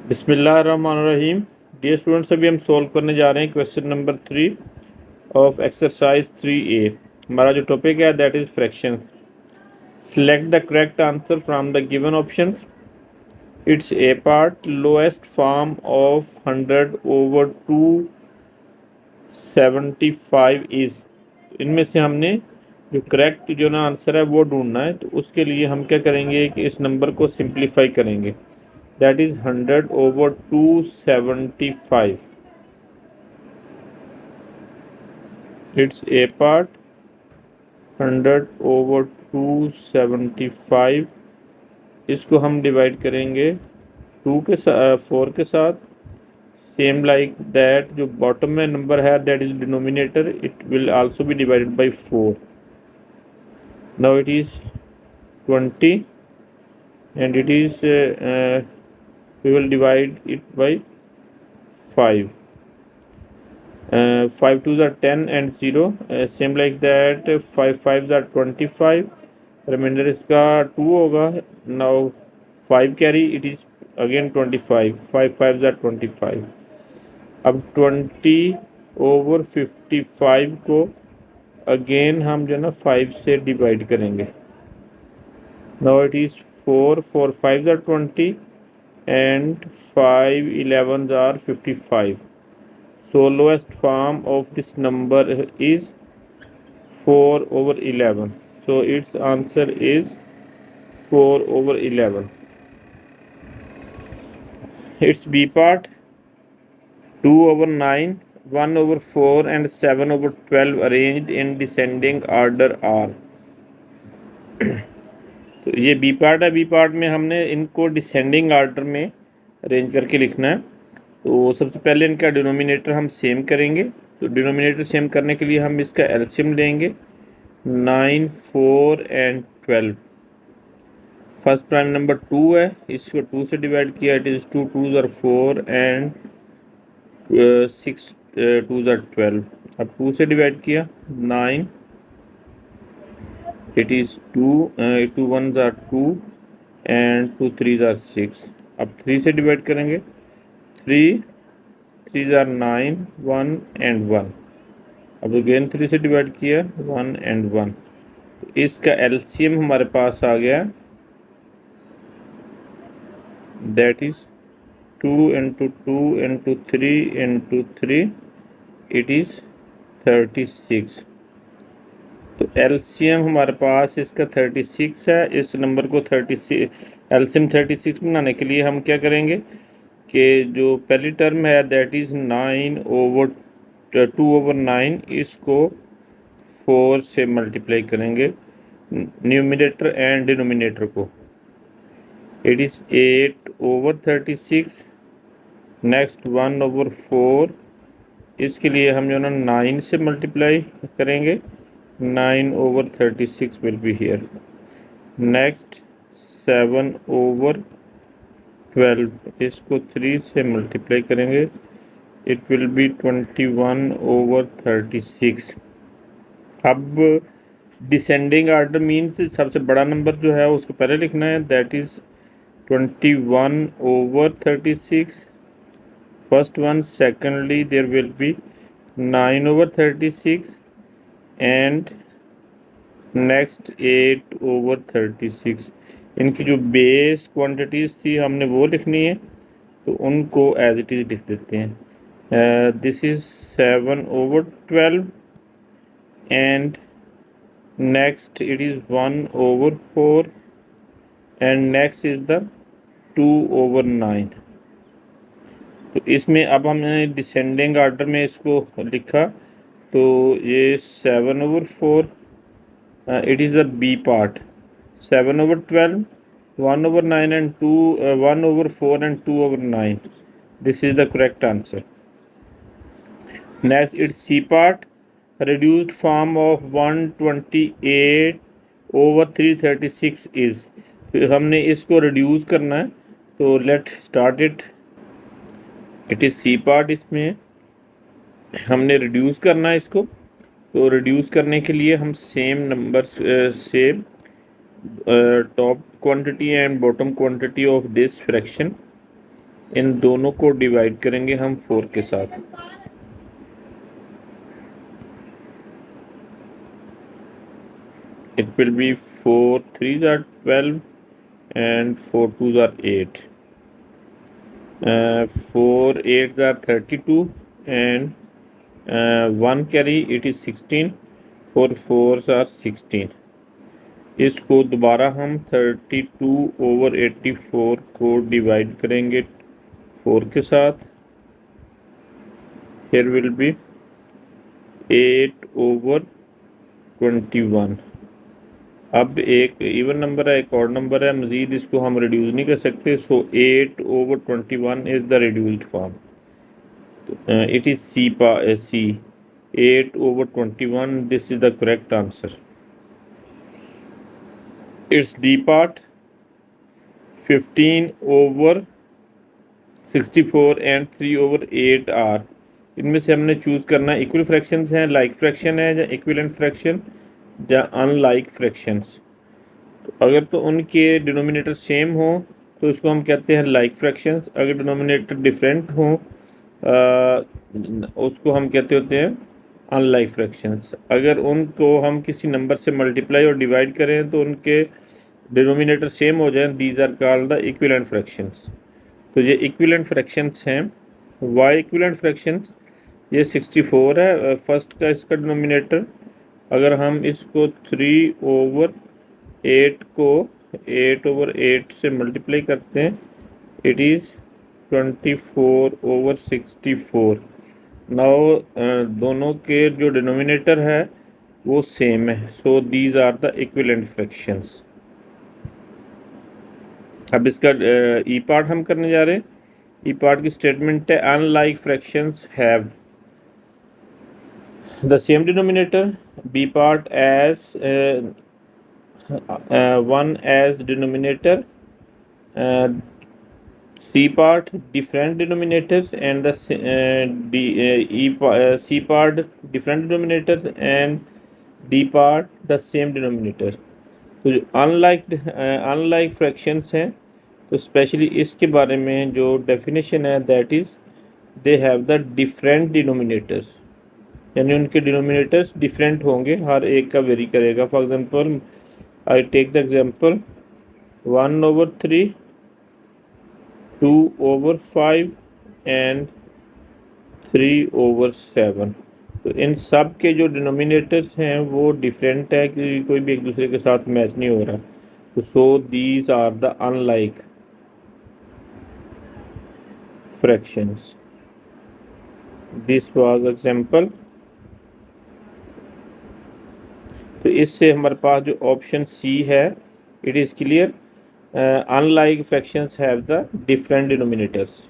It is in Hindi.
बिस्मिल्लाहिर्रहमानिर्रहीम। डियर स्टूडेंट्स, अभी हम सॉल्व करने जा रहे हैं question number 3 of exercise 3A। हमारा जो टॉपिक है that is fraction. Select the correct answer from the given options. It's a part lowest form of 100 over 275 is. इनमें से हमने जो करेक्ट जो ना आंसर है वो ढूंढना है, तो उसके लिए हम क्या करेंगे कि इस नंबर को सिंप्लीफाई करेंगे। That is 100 over 275। It's a part 100 over 275। इसको हम डिवाइड करेंगे 4 के साथ। सेम लाइक दैट जो बॉटम में नंबर है that is denominator, it will also be divided by 4। Now it is 20 and it is we will divide it by 5. 5 2s are 10 and 0, same like that 5 5s are 25, reminder इसका 2 होगा। Now 5 carry, it is again 25, 5 5s are 25। अब 20 ओवर 55 को अगेन हम जो ना 5 से डिवाइड करेंगे। Now it is 4 4 5s are 20 and 5 11s are 55। So lowest form of this number is 4 over 11. So its answer is 4 over 11. Its B part 2 over 9, 1 over 4 and 7 over 12 arranged in descending order are। तो ये बी पार्ट है। बी पार्ट में हमने इनको डिसेंडिंग ऑर्डर में अरेंज करके लिखना है। तो सबसे पहले इनका डिनोमिनेटर हम सेम करेंगे। तो डिनोमिनेटर सेम करने के लिए हम इसका एलसीएम लेंगे 9 4 एंड 12। फर्स्ट प्राइम नंबर 2 है, इसको 2 से डिवाइड किया, it is 2 2s are 4 and 6 2s are 12। अब 2 से डिवाइड किया 9, it is 2 2 1s are 2 and 2 3s are 6। अब 3 से डिवाइड करेंगे 3 3s are 9 1 and 1। अब अगेन 3 से डिवाइड किया 1 and 1। तो इसका एलसीएम हमारे पास आ गया, that is 2 into 2 into 3 into 3, it is 36। तो एलसीएम हमारे पास इसका 36 है। इस नंबर को 36 एलसीएम 36 बनाने के लिए हम क्या करेंगे कि जो पहली टर्म है दैट इज़ 9 ओवर 2 ओवर 9, इसको 4 से मल्टीप्लाई करेंगे न्यूमिनेटर एंड डिनोमिनेटर को। It is 8 over 36। Next 1 over 4, इसके लिए हम जो ना 9 से मल्टीप्लाई करेंगे, 9 over 36 will be here. Next 7 over 12, इसको 3 से मल्टीप्लाई करेंगे, इट विल बी 21 ओवर 36। अब डिसेंडिंग आर्डर मीन्स सबसे बड़ा नंबर जो है उसको पहले लिखना है, that is 21 over 36 first one. Secondly there will be 9 over 36 and next 8 over 36। इनकी जो बेस क्वांटिटीज़ थी हमने वो लिखनी है, तो उनको एज इट इज़ लिख देते हैं। This is 7 over 12 and next it is 1 over 4 and next is the 2 over 9। तो इसमें अब हमने डिसेंडिंग ऑर्डर में इसको लिखा, तो ये 7 over 4, it is the B part. 7 over 12, 1 over 9 and 2 1 over 4 and 2 over 9, this is the correct answer. Next it's C part, reduced form of 128 over 336 is। फिर हमने इसको रिड्यूस करना है, तो let start it. It is C part, इसमें हमने रिड्यूस करना है इसको। तो रिड्यूस करने के लिए हम सेम नंबर से top quantity and bottom quantity of this fraction, इन दोनों को डिवाइड करेंगे हम 4 के साथ। It will be 4 3s are 12 and 4 2s are 8, 4 8s are 32 and 1 carry it is 16, 4 4s are 16। इसको दोबारा हम 32/84 को डिवाइड करेंगे 4 के साथ। here will be 8/21। अब एक इवन नंबर है, एक ऑड नंबर है, मज़ीद इसको हम रिड्यूस नहीं कर सकते, so 8/21 is the reduced form. It is C 8/21, this is the correct answer. It's D part 15/64 and 3/8 are. इनमें से हमने चूज़ करना है इक्वल फ्रैक्शंस हैं, लाइक फ्रैक्शन है, या इक्विवेलेंट फ्रैक्शन, या अनलाइक फ्रैक्शंस। तो अगर तो उनके डिनोमिनेटर सेम हो तो इसको हम कहते हैं लाइक फ्रैक्शंस। अगर डिनोमिनेटर डिफरेंट हो उसको हम कहते होते हैं अनलाइक फ्रैक्शंस। अगर उनको हम किसी नंबर से मल्टीप्लाई और डिवाइड करें तो उनके डिनोमिनेटर सेम हो जाए, these are called the equivalent fractions. तो ये इक्विवेलेंट फ्रैक्शंस हैं। वाई इक्विवेलेंट फ्रैक्शंस, ये 64 है फर्स्ट का इसका डिनोमिनेटर। अगर हम इसको 3/8 को 8/8 से मल्टीप्लाई करते हैं, इट इज़ 24/64। नाउ दोनों के जो डिनोमिनेटर है वो सेम है, so these are the equivalent fractions. अब इसका ई पार्ट हम करने जा रहे हैं। ई पार्ट की स्टेटमेंट है unlike fractions have the same denominator, b part as 1 as denominator, c part different denominators, and the c part different denominators and d part the same denominator। तो जो अनलाइक फ्रैक्शंस हैं तो स्पेशली इसके बारे में जो डेफिनेशन है that is they have the different denominators, यानी उनके डिनोमिनेटर्स डिफरेंट होंगे, हर एक का वेरी करेगा। For example I take the example 1/3, 2/5 and 3/7। तो इन सब के जो डिनोमिनेटर्स हैं वो डिफरेंट है, कि कोई भी एक दूसरे के साथ मैच नहीं हो रहा। तो so these are the unlike fractions. This was example. तो इससे हमारे पास जो ऑप्शन सी है, it is clear, unlike fractions have the different denominators.